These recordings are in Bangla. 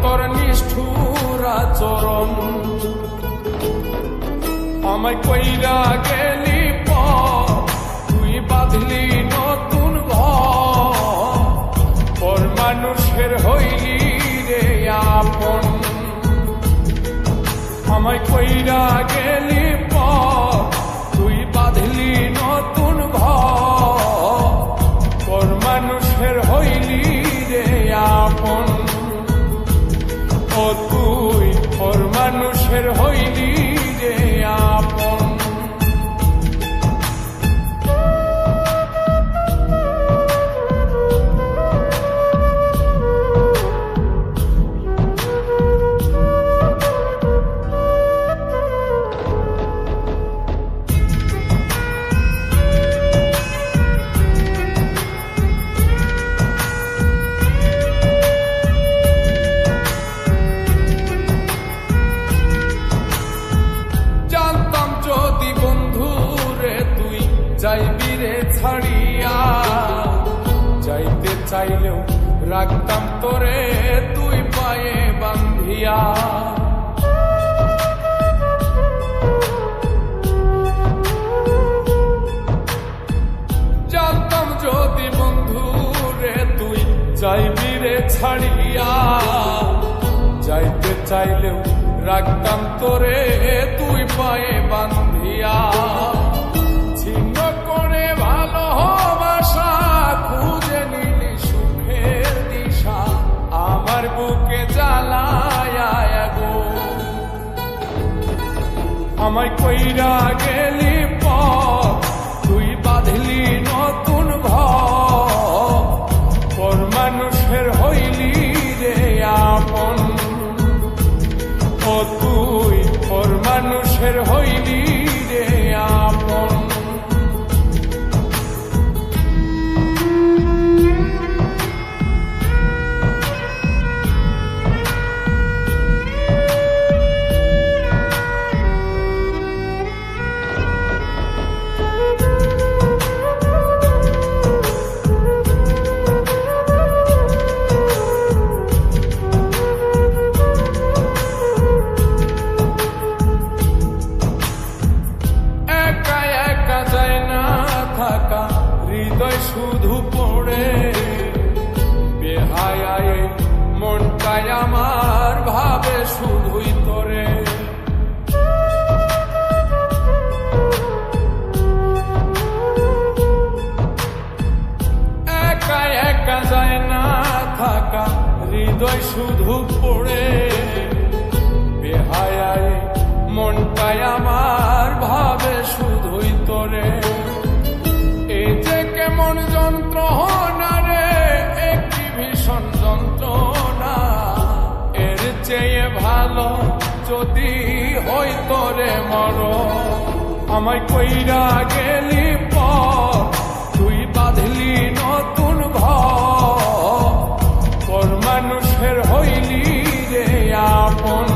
তোর নিষ্ঠুর আচরণ। আমায় কইরা গেলি তুই বাঁধলি নতুন ঘর, পর মানুষের হইলি রে আপন। আমায় কইরা গেলি তুই বাঁধলি নতুন ঘর, পর মানুষের হইলি রে আপন। ও তুই পর মানুষের হইলি রে আপন। যাইবি রে ছাড়িয়া, যাইতে চাইলেও রাখতাম তোরে তুই পায়ে বান্ধিয়া। জানতাম যদি বন্ধু রে তুই যাইবি রে ছাড়িয়া, যাইতে চাইলেও রাখতাম তোরে তুই পায়ে বান্ধিয়া। ছিন্ন করে ভালোবাসা খুঁজে নিলি সুখের দিশা, আমার বুকে জ্বালায় গো। আমায় কইরা গেলি তুই বাঁধলি নতুন ঘর, পর মানুষের হইলি রে আপন। ও তুই পর মানুষের হইলি রে আপন। হৃদয় শুধু পড়ে বেহায়ায়, মনটাই আমার ভাবে শুধুই তোরে। একা একা যায় না থাকা, হৃদয় শুধু পড়ে বেহায়ায়, মনটাই আমার ভাবে শুধুই তোরে। এই যে কেমন যন্ত্রণা রে, একটি ভীষণ যন্ত্রণা, এর চেয়ে ভালো যদি হইতো রে মরণ। আমায় কইরা গেলি তুই বাঁধলি নতুন ঘর, পর মানুষের হইলি রে আপন।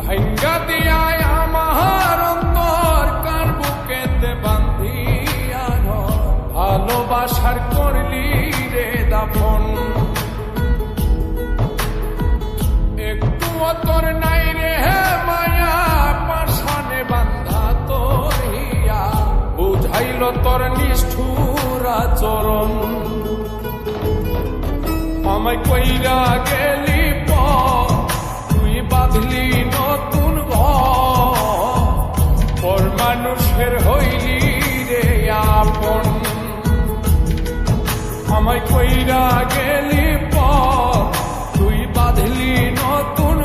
ভাঙ্গা দিয়ায় আমার অন্তর কার বুকেতে বান্ধিয়া ঘর, ভালোবাসার করলি রে দাফন। একটু তোর নাই রে মায়া, পাশানে বান্ধা তোর হিয়া, বুঝাইল তোর নিষ্ঠুর আচরণ। আমায় কইরা গেলি তুই বাঁধলি নতুন ঘর, পর মানুষের হইলি রে আপন। আমায় কইরা গেলি তুই বাঁধলি নতুন